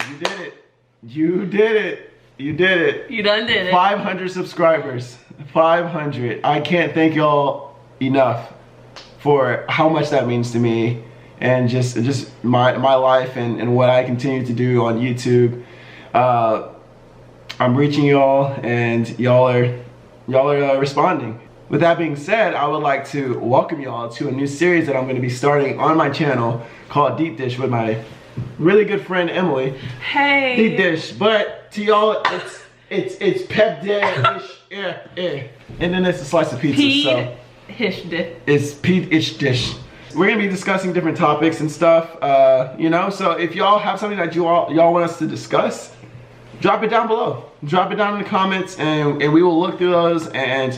You did it. You did it. You did it. You done did it. 500 subscribers. 500. I can't thank y'all enough for how much that means to me, and just my life and what I continue to do on YouTube. I'm reaching y'all, and y'all are responding. With that being said, I would like to welcome y'all to a new series that I'm going to be starting on my channel called Deep Dish with my really good friend Emily. Hey. Deep Dish, but to y'all, it's pep dish, and then it's a slice of pizza. So Hish dish. it's Pete-ish dish. We're gonna be discussing different topics and stuff, you know. So if y'all have something that y'all want us to discuss, drop it down below. Drop it down in the comments, and we will look through those and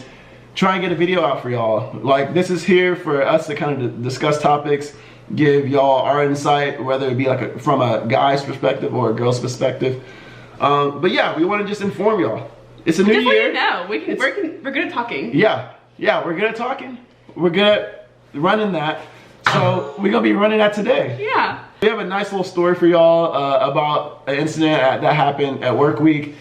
try and get a video out for y'all. Like, this is here for us to kind of discuss topics, give y'all our insight, whether it be like from a guy's perspective or a girl's perspective. But yeah, we want to just inform y'all. It's a new year. You know, we're good at talking. Yeah, we're good at talking. We're good at running that. So we're gonna be running that today. Yeah. We have a nice little story for y'all about an incident that happened at work week.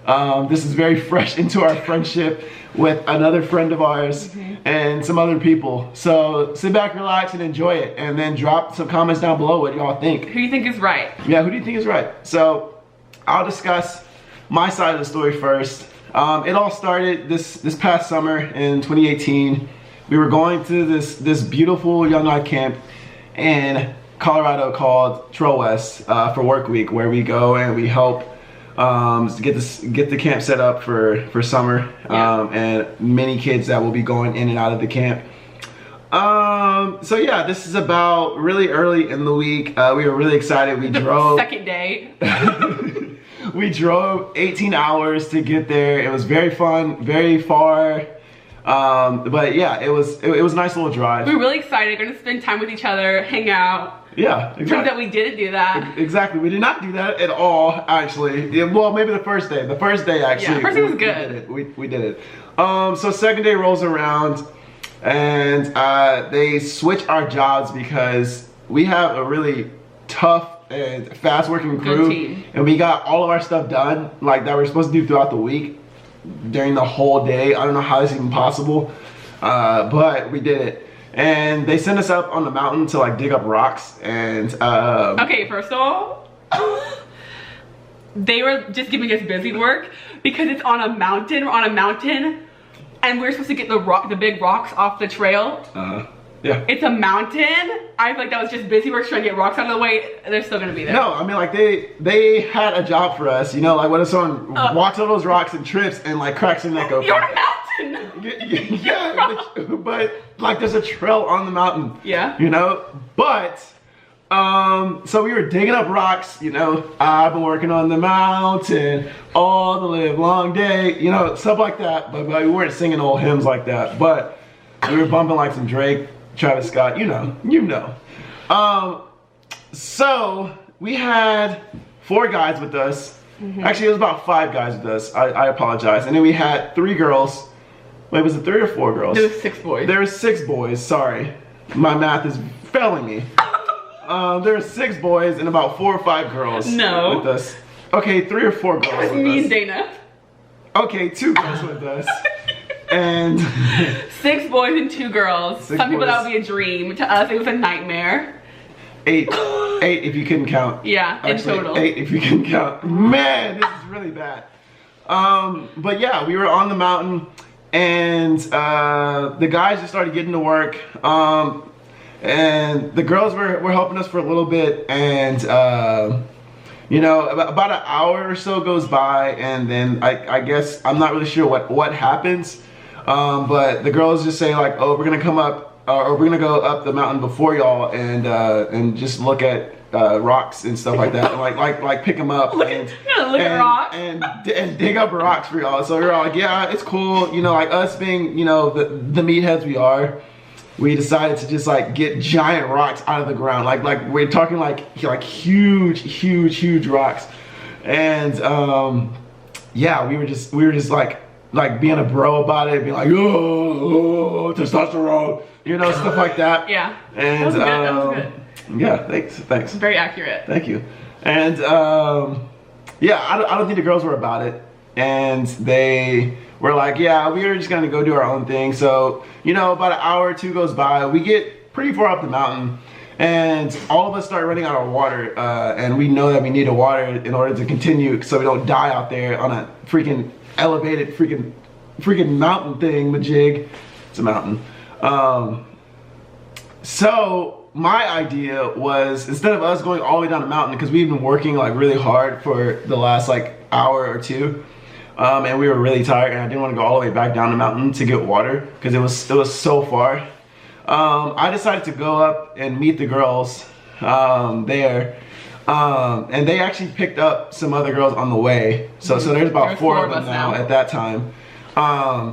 This is very fresh into our friendship with another friend of ours and some other people. So sit back, relax, and enjoy it. And then drop some comments down below what y'all think. Who do you think is right? Yeah, who do you think is right? So I'll discuss my side of the story first. It all started this past summer in 2018. We were going to this beautiful young life camp in Colorado called Trail West for work week, where we go and we help get the camp set up for summer, and many kids that will be going in and out of the camp. So yeah, this is about really early in the week. We were really excited. We drove second day. We drove 18 hours to get there. It was very fun, very far. But yeah, it was a nice little drive. We were really excited. We're gonna spend time with each other, hang out. Yeah, exactly. Prove that we didn't do that. Exactly, we did not do that at all, actually. Yeah, well, maybe the first day. The first day, actually. Yeah, first day was good. We did it. So second day rolls around, and they switch our jobs because we have a really tough and fast working crew. Good team. And we got all of our stuff done, like that we're supposed to do throughout the week, during the whole day. I don't know how it's even possible, but we did it. And they sent us up on the mountain to like dig up rocks, and okay, first of all, they were just giving us busy work because it's on a mountain. We're on a mountain, and we're supposed to get the big rocks off the trail. Yeah. It's a mountain. I feel like that was just busy work trying to get rocks out of the way. They're still gonna be there. No, I mean, like they had a job for us, you know, like when if someone walks on those rocks and trips and like cracks their neck open. You're on a mountain. Yeah, but like there's a trail on the mountain. Yeah. You know, but so we were digging up rocks, you know. I've been working on the mountain all the live long day, you know, stuff like that. But we weren't singing old hymns like that. But we were bumping like some Drake, Travis Scott, you know. So we had 4 guys with us. Actually, it was about 5 guys with us. I apologize. And then we had 3 girls. Wait, was it 3 or 4 girls? There was 6 boys. There were 6 boys. Sorry, my math is failing me. There were 6 boys and about 4 or 5 girls with us. Okay, 3 or 4 girls. It was me and Dana. Okay, 2 girls with us. And 6 boys and 2 girls. Some people that would be a dream. To us, it was a nightmare. 8 if you couldn't count. Yeah, actually, in total. 8 if you couldn't count. Man, this is really bad. But yeah, we were on the mountain, and the guys just started getting to work. And the girls were helping us for a little bit, and you know, about an hour or so goes by, and then I guess I'm not really sure what happens. But the girls just say like, oh, we're gonna come up, or we're gonna go up the mountain before y'all and just look at rocks and stuff like that, and like pick them up and dig up rocks for y'all. So we're all like, yeah, it's cool, you know, like us being, you know, the meatheads we are. We decided to just like get giant rocks out of the ground, like we're talking like huge rocks, and yeah, we were just like being a bro about it, being like, oh, testosterone, you know, stuff like that. Yeah. And that was good. yeah, thanks. Very accurate. Thank you. And yeah, I don't think the girls were about it. And they were like, yeah, we were just gonna go do our own thing. So, you know, about an hour or two goes by, we get pretty far up the mountain, and all of us start running out of water. And we know that we need the water in order to continue so we don't die out there on a freaking elevated freaking mountain thing, majig. It's a mountain. So my idea was, instead of us going all the way down the mountain, because we've been working like really hard for the last like hour or two, and we were really tired, and I didn't want to go all the way back down the mountain to get water because it was so far. I decided to go up and meet the girls there, and they actually picked up some other girls on the way. So there's about four of them now at that time.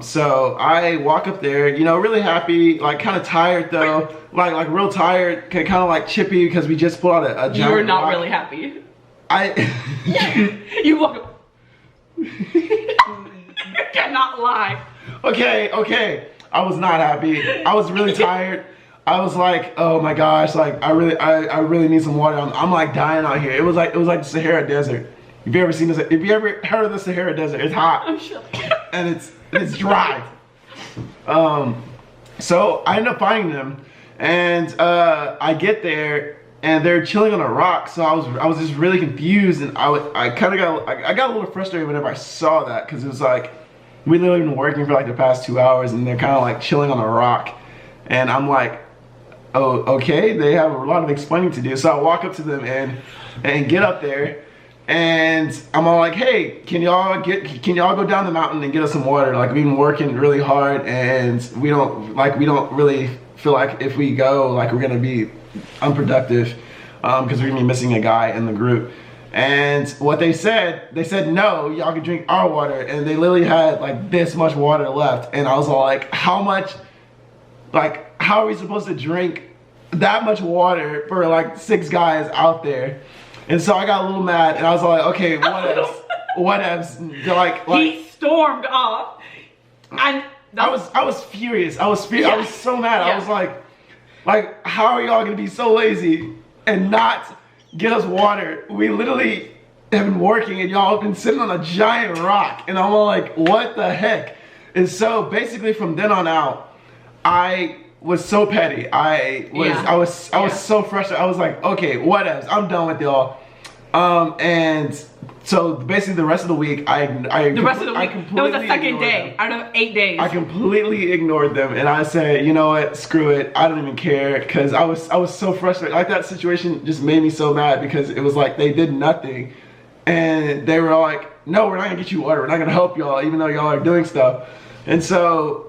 So I walk up there, you know, really happy, like kind of tired though, like real tired, kind of like chippy because we just pulled out a giant You were not rock. really happy. I You walk up. I cannot lie. okay. I was not happy. I was really tired. I was like, oh my gosh, like I really need some water. I'm like dying out here. It was like the Sahara Desert. If you ever seen this, if you ever heard of the Sahara Desert, it's hot. I'm sure. And it's dry. So I end up finding them, and I get there, and they're chilling on a rock. So I was just really confused, and I got a little frustrated whenever I saw that, because it was like, we literally been working for like the past 2 hours, and they're kind of like chilling on a rock, and I'm like, oh, okay, they have a lot of explaining to do. So I walk up to them and get up there, and I'm all like, hey, can y'all go down the mountain and get us some water? Like, we've been working really hard, and we don't really feel like if we go, like, we're gonna be unproductive, because we're gonna be missing a guy in the group. And what they said no, y'all can drink our water, and they literally had like this much water left, and I was all like, how much, like, how are we supposed to drink that much water for like 6 guys out there? And so I got a little mad, and I was like, okay, whatevs. Like He stormed off, and I was furious. I was Yeah. I was so mad. Yeah. I was like, how are y'all gonna be so lazy and not get us water? We literally have been working, and y'all have been sitting on a giant rock, and I'm all like, what the heck? And so basically from then on out, I was so petty. I was so frustrated. I was like, okay, whatevs, I'm done with y'all. And so basically the rest of the week, the rest of the week, that was the second day out of 8 days. I completely ignored them, and I said, you know what, screw it, I don't even care, because I was so frustrated. Like, that situation just made me so mad, because it was like they did nothing, and they were all like, no, we're not gonna get you water, we're not gonna help y'all, even though y'all are doing stuff. And so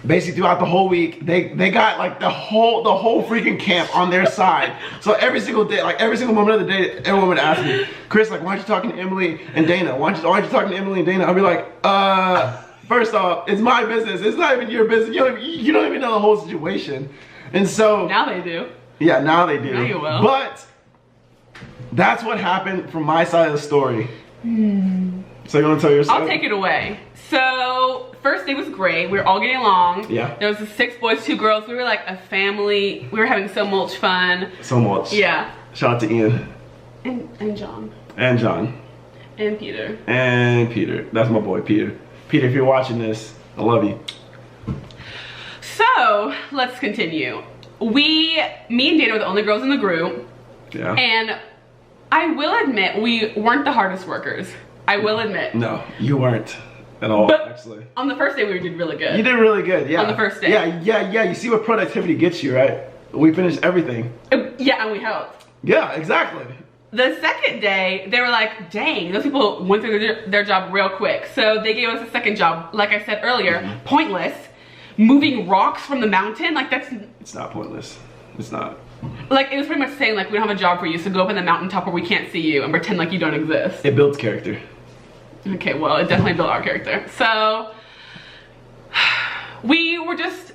basically throughout the whole week, they got like the whole freaking camp on their side. So every single day, like every single moment of the day, everyone would ask me, Chris, like, why aren't you talking to Emily and Dana? Why aren't you talking to Emily and Dana? I'll be like, first off, it's my business. It's not even your business. You don't even know the whole situation. And so now they do. Yeah, now they do. Now you will. But that's what happened from my side of the story. So you want to tell your story? I'll take it away. So first day was great. We were all getting along. Yeah. There was the 6 boys, 2 girls. We were like a family. We were having so much fun. So much. Yeah. Shout out to Ian. And John. And John. And Peter. And Peter. That's my boy, Peter. Peter, if you're watching this, I love you. So let's continue. Me and Dana were the only girls in the group. Yeah. And I will admit, we weren't the hardest workers. I will admit. No, you weren't at all, but actually. On the first day, we did really good. You did really good, yeah. On the first day. Yeah. You see what productivity gets you, right? We finished everything. Yeah, and we helped. Yeah, exactly. The second day, they were like, dang, those people went through their job real quick. So they gave us a second job, like I said earlier, pointless. Moving rocks from the mountain, like that's... It's not pointless. It's not. Like, it was pretty much saying, like, we don't have a job for you, so go up in the mountaintop where we can't see you and pretend like you don't exist. It builds character. Okay, well, it definitely built our character. So, we were just,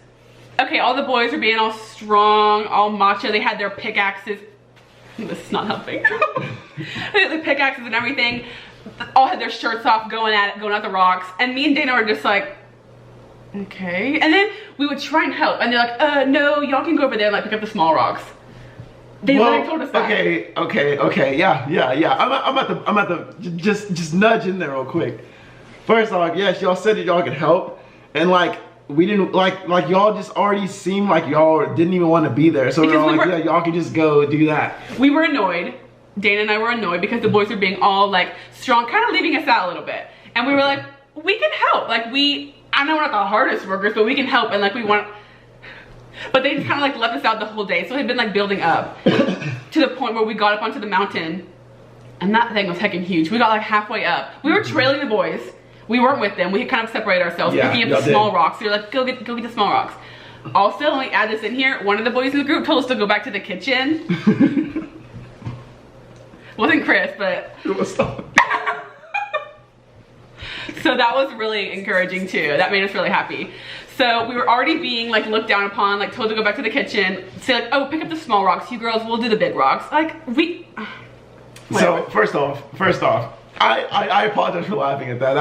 okay, all the boys were being all strong, all macho. They had their pickaxes. This is not helping. They had their pickaxes and everything. All had their shirts off, going at the rocks. And me and Dana were just like, okay. And then we would try and help. And they're like, no, y'all can go over there and like pick up the small rocks. They literally told us that. Okay, yeah. I'm at the just nudge in there real quick. First off, yes, y'all said that y'all could help, and like we didn't like y'all just already seemed like y'all didn't even want to be there. So we're all like, yeah, y'all can just go do that. We were annoyed. Dana and I were annoyed because the boys were being all like strong, kind of leaving us out a little bit, and we were like, we can help. Like I know we're not the hardest workers, but we can help, and like we want. But they just kind of like left us out the whole day, so it had been like building up to the point where we got up onto the mountain, and that thing was heckin' huge. We got like halfway up. We were trailing the boys. We weren't with them. We had kind of separated ourselves, picking up the small rocks. We were like, go get the small rocks. Also, let me add this in here. One of the boys in the group told us to go back to the kitchen. Wasn't Chris, but It was stop. So that was really encouraging too. That made us really happy. So we were already being like looked down upon, like told to go back to the kitchen, say like, oh, pick up the small rocks. You girls, we'll do the big rocks. Like So first off, I apologize for laughing at that.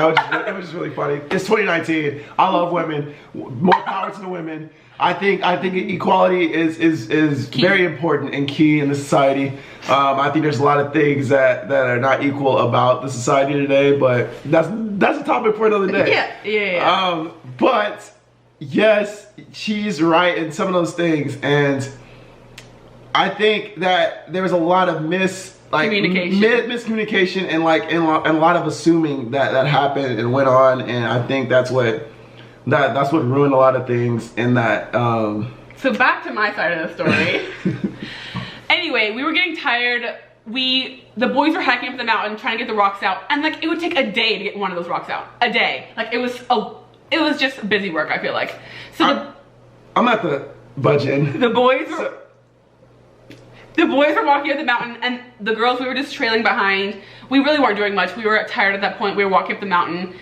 It was just really funny. It's 2019. I love women. More power to the women. I think equality is very important and key in the society. I think there's a lot of things that are not equal about the society today, but that's a topic for another day. Yeah. But yes, she's right in some of those things, and I think that there was a lot of miscommunication and a lot of assuming that happened and went on, and I think that's what ruined a lot of things in that. So back to my side of the story. Anyway, we were getting tired. The boys were hiking up the mountain trying to get the rocks out, and like it would take a day to get one of those rocks out. A day. Like it was just busy work, I feel like. So I'm at the budget. The boys were walking up the mountain, and the girls, we were just trailing behind. We really weren't doing much. We were tired at that point. We were walking up the mountain.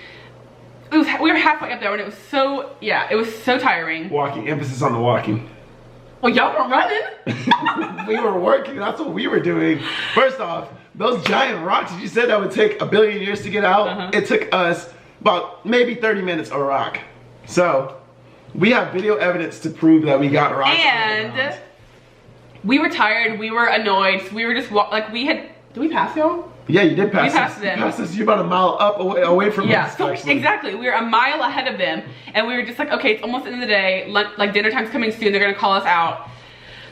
We were halfway up there, and it was so tiring. Walking, emphasis on the walking. Well, y'all were running. We were working, that's what we were doing. First off, those giant rocks, you said that would take 1 billion years to get out. It took us about maybe 30 minutes a rock. So, we have video evidence to prove that we got rocks. And we were tired, we were annoyed, so we were just did we pass y'all? Yeah, you did pass us. We passed them. You passed us, you're about a mile away from us. So exactly, we were a mile ahead of them, and we were just like, okay, it's almost the end of the day, like dinner time's coming soon, they're gonna call us out.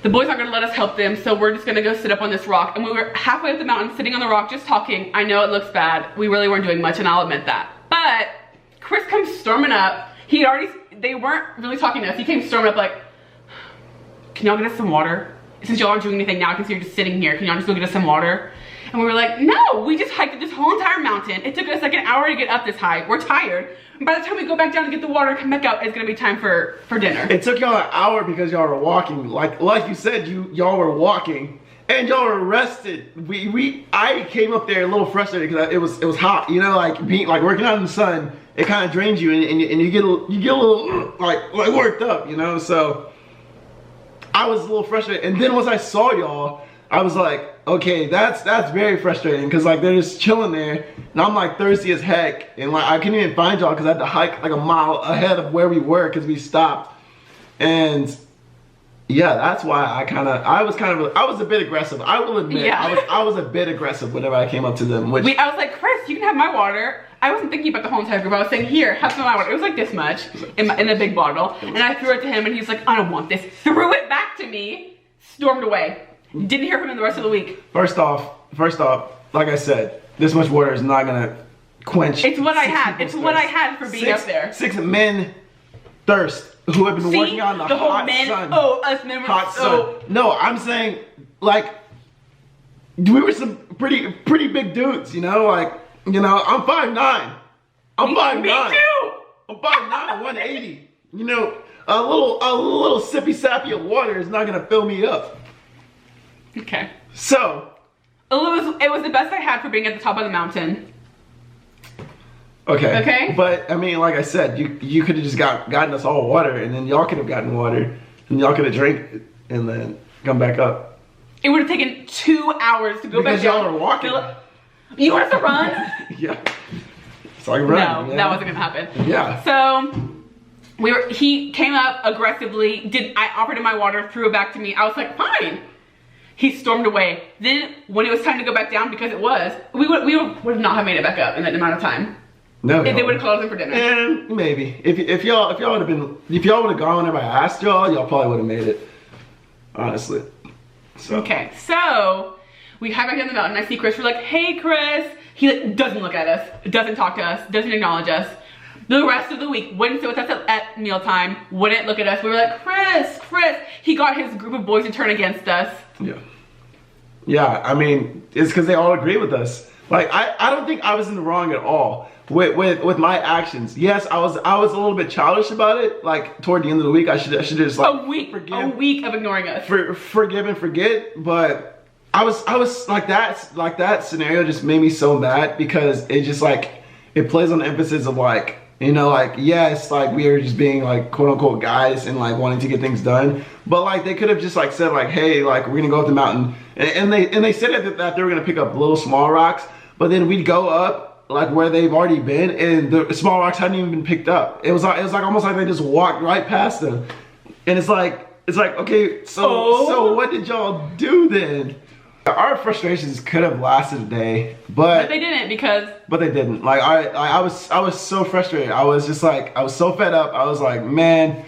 The boys aren't gonna let us help them, so we're just gonna go sit up on this rock. And we were halfway up the mountain, sitting on the rock, just talking. I know it looks bad, we really weren't doing much, and I'll admit that. But Chris comes storming up. They weren't really talking to us. He came storming up like, can y'all get us some water? Since y'all aren't doing anything now, I can see you're just sitting here. Can y'all just go get us some water? And we were like, no, we just hiked this whole entire mountain. It took us like an hour to get up this hike. We're tired. And by the time we go back down to get the water and come back out, it's gonna be time for dinner. It took y'all an hour because y'all were walking. Like you said, y'all were walking and y'all were rested. I came up there a little frustrated because it was hot. You know, like working out in the sun, it kind of drains you, and you get a little like worked up. You know, so I was a little frustrated. And then once I saw y'all, I was like, okay, that's very frustrating, because like they're just chilling there, and I'm like thirsty as heck, and like I couldn't even find y'all because I had to hike like a mile ahead of where we were because we stopped. And yeah, that's why I was a bit aggressive. I will admit, yeah. I was a bit aggressive whenever I came up to them. I was like, Chris, you can have my water. I wasn't thinking about the whole entire group. I was saying, here, have some of my water. It was like this much in a big bottle, and I threw it to him, and he's like, I don't want this. Threw it back to me, stormed away. Didn't hear from him the rest of the week. First off, like I said, this much water is not gonna quench. It's what I had. It's what I had for being up there. 6 men thirst who have been working on the hot sun. Oh, us men were hot sun. No, I'm saying like we were some pretty big dudes, you know, like, you know, I'm 5'9". I'm 5'9". Me too. I'm 5'9", 180. You know, a little sippy sappy of water is not gonna fill me up. Okay. So it was the best I had for being at the top of the mountain. Okay. Okay. But I mean, like I said, you could have just gotten us all water, and then y'all could have gotten water, and y'all could have drank it, and then come back up. It would have taken 2 hours to go back down. Because y'all were walking. You want us to run? Yeah. So I run. No, that wasn't gonna happen. Yeah. So he came up aggressively. I offered him my water, threw it back to me. I was like, fine. He stormed away. Then when it was time to go back down, because it was, we would not have made it back up in that amount of time. No, if they would have called us in for dinner. And maybe if y'all would have gone whenever I asked y'all probably would have made it. Honestly. So. Okay, so we hike back down the mountain. I see Chris. We're like, hey, Chris. He like, doesn't look at us, doesn't talk to us, doesn't acknowledge us. The rest of the week, wouldn't sit with us at mealtime, wouldn't look at us. We were like, Chris. He got his group of boys to turn against us. Yeah, I mean, it's because they all agree with us. Like, I don't think I was in the wrong at all with my actions. Yes, I was a little bit childish about it. Like, toward the end of the week, I should just like a week of ignoring us. Forgive and forget, but I was like that scenario just made me so mad because it just like it plays on the emphasis of like, you know, like, yes, like we are just being like quote unquote guys and like wanting to get things done, but like they could have just like said like, hey, like we're gonna go up the mountain, and they said that they were gonna pick up little small rocks, but then we'd go up like where they've already been and the small rocks hadn't even been picked up. It was like almost like they just walked right past them, and it's like okay, so what did y'all do then? Our frustrations could have lasted a day, but they didn't because. But they didn't. Like I was so frustrated. I was just like I was so fed up. I was like, man,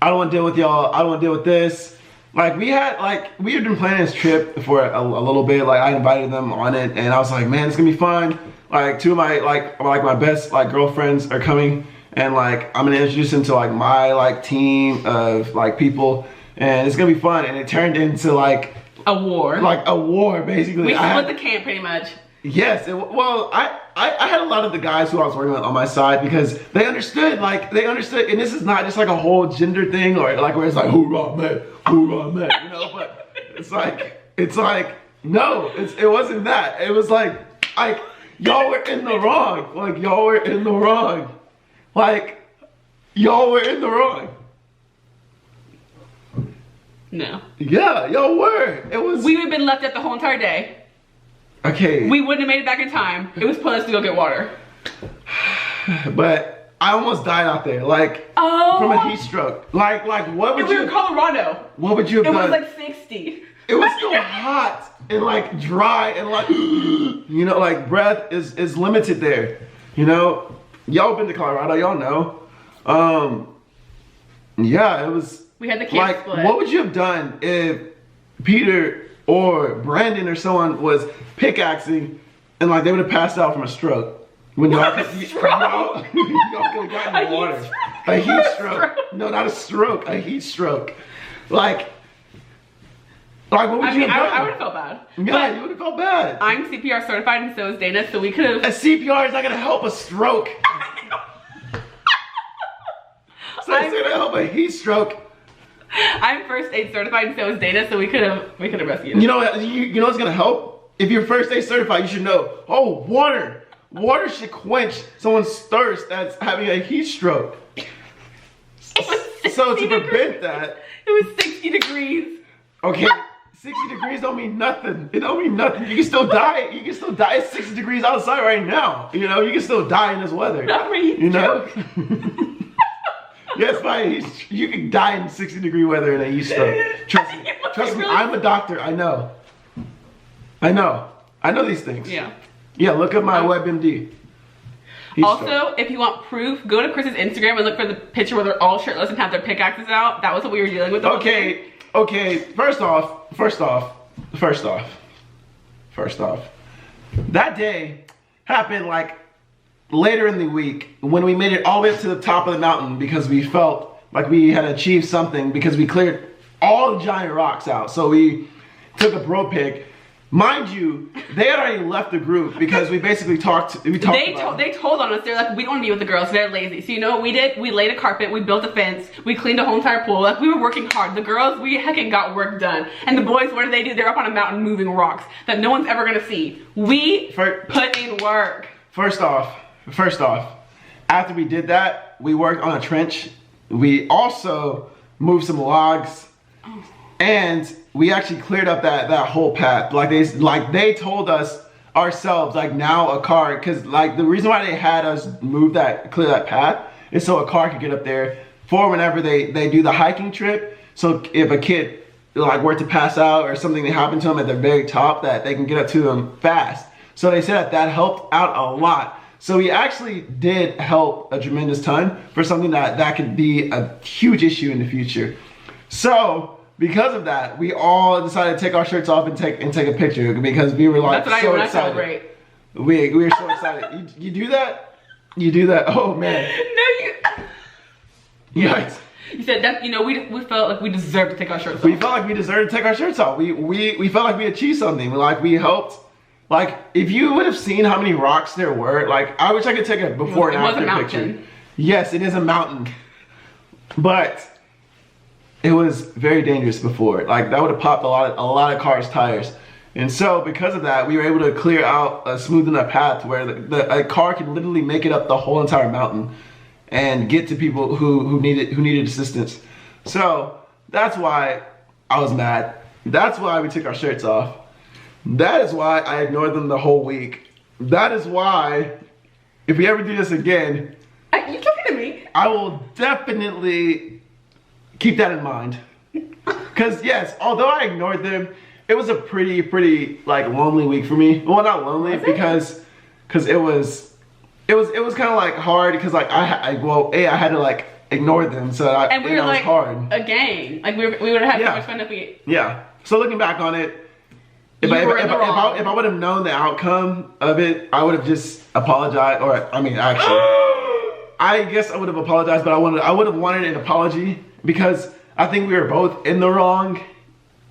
I don't want to deal with y'all. I don't want to deal with this. Like we had been planning this trip for a little bit. Like I invited them on it, and I was like, man, it's gonna be fun. Like two of my my best like girlfriends are coming, and like I'm gonna introduce them to like my like team of like people, and it's gonna be fun. And it turned into like. A war. Like a war, basically. We split the camp pretty much. Yes. Well, I had a lot of the guys who I was working with on my side because they understood, and this is not just like a whole gender thing or like where it's like, hoorah, man, you know, but it's like, no, it wasn't that. It was like, y'all were in the wrong. Like, y'all were in the wrong. Like, y'all were in the wrong. No. Yeah, y'all were. It was. We would have been left at the whole entire day. Okay. We wouldn't have made it back in time. It was pointless to go get water. But I almost died out there, like from a heat stroke. Like what would you? We were in Colorado. What would you have done? It was like 60. It was still hot and like dry and like you know, like breath is limited there. You know, y'all been to Colorado, y'all know. Yeah, it was. We had the camp split. What would you have done if Peter or Brandon or someone was pickaxing and like they would have passed out from a stroke? When y'all could have gotten in the water. A heat stroke. No, not a stroke. A heat stroke. Like what would you have done? I would have felt bad. Yeah, you would have felt bad. I'm CPR certified and so is Dana, so we could have. A CPR is not gonna help a stroke. So it's gonna help a heat stroke. I'm first aid certified and so is Dana, so we could have rescued him. You know what's gonna help? If you're first aid certified, you should know. Oh, water. Water should quench someone's thirst that's having a heat stroke. So to prevent that. It was 60 degrees. Okay, 60 degrees don't mean nothing. It don't mean nothing. You can still die. You can still die at 60 degrees outside right now. You know, you can still die in this weather. Not me. You know? Yes, fine. You can die in 60-degree weather in a heat stroke. Trust me. Trust me. I'm a doctor. I know. I know these things. Yeah. Yeah, look at my WebMD. Also, if you want proof, go to Chris's Instagram and look for the picture where they're all shirtless and have their pickaxes out. That was what we were dealing with. Okay. First off. That day happened like later in the week when we made it all the way up to the top of the mountain because we felt like we had achieved something because we cleared all the giant rocks out. So we took a bro pic. Mind you, they had already left the group because we basically talked. They told on us. They're like, we don't want to be with the girls. They're lazy. So you know what we did? We laid a carpet. We built a fence. We cleaned a whole entire pool. Like we were working hard. The girls, we heckin' got work done. And the boys, what do? They're up on a mountain moving rocks that no one's ever gonna see. We put in work. First off, after we did that, we worked on a trench. We also moved some logs, and we actually cleared up that whole path. Like they told us ourselves, like now a car, because like the reason why they had us clear that path is so a car could get up there for whenever they do the hiking trip. So if a kid like were to pass out or something that happened to them at the very top, that they can get up to them fast. So they said that helped out a lot. So we actually did help a tremendous ton for something that could be a huge issue in the future. So because of that, we all decided to take our shirts off and take a picture, because we were like so excited. We were so excited. You do that? You do that? Oh man. No, you. Yikes. You said that, you know, we felt like we deserved to take our shirts off. We felt like we deserved to take our shirts off. We felt like we achieved something. Like we helped. Like if you would have seen how many rocks there were, like I wish I could take a before and after picture. Yes, it is a mountain. But it was very dangerous before. Like that would have popped a lot of cars' tires. And so because of that, we were able to clear out a smooth enough path where a car could literally make it up the whole entire mountain and get to people who needed assistance. So that's why I was mad. That's why we took our shirts off. That is why I ignored them the whole week. That is why, if we ever do this again, You talking to me? I will definitely keep that in mind. Cause yes, although I ignored them, it was a pretty like lonely week for me. Well, not lonely, because it was kind of like hard, because like I had to like ignore them, so and we were like hard. A gang. Like we would have had so much fun if we. Yeah. So looking back on it, if I would have known the outcome of it, I would have just apologized. Or I mean, actually, I guess I would have apologized, but I would have wanted an apology, because I think we were both in the wrong,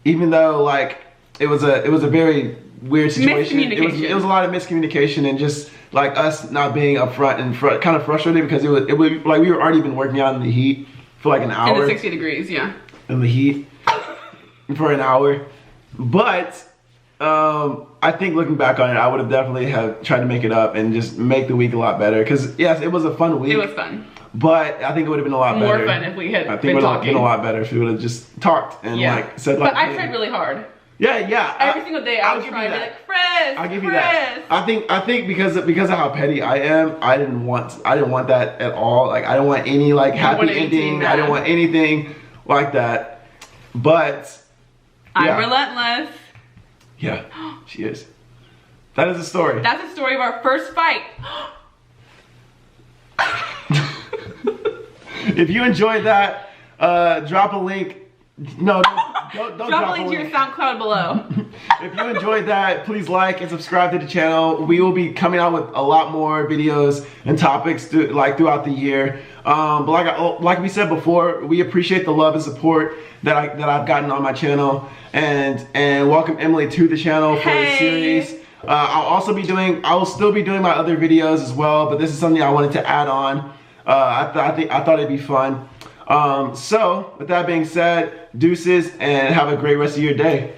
even though like it was a very weird situation. It was a lot of miscommunication, and just like us not being upfront and kind of frustrated, because it was like we were already been working out in the heat for like an hour. In the 60 degrees, yeah. In the heat for an hour. But I think looking back on it, I would have definitely have tried to make it up and just make the week a lot better. Because yes, it was a fun week. It was fun. But I think it would have been a lot better. More fun if we had I think it would have been a lot better if we would have just talked and like said like. But I tried really hard. Yeah. Every single day I was trying to be like, Chris. I'll give you that. I think because of how petty I am, I didn't want that at all. Like I don't want any like happy ending. I didn't want anything like that. But I'm relentless. Yeah, she is. That is the story. That's the story of our first fight. If you enjoyed that, drop a link. No, don't drop a link to your SoundCloud below. If you enjoyed that, please like and subscribe to the channel. We will be coming out with a lot more videos and topics throughout the year. But like we said before, we appreciate the love and support that I've gotten on my channel, and welcome Emily to the channel for the series. I will still be doing my other videos as well, but this is something I wanted to add on. I thought it'd be fun. So with that being said, deuces, and have a great rest of your day.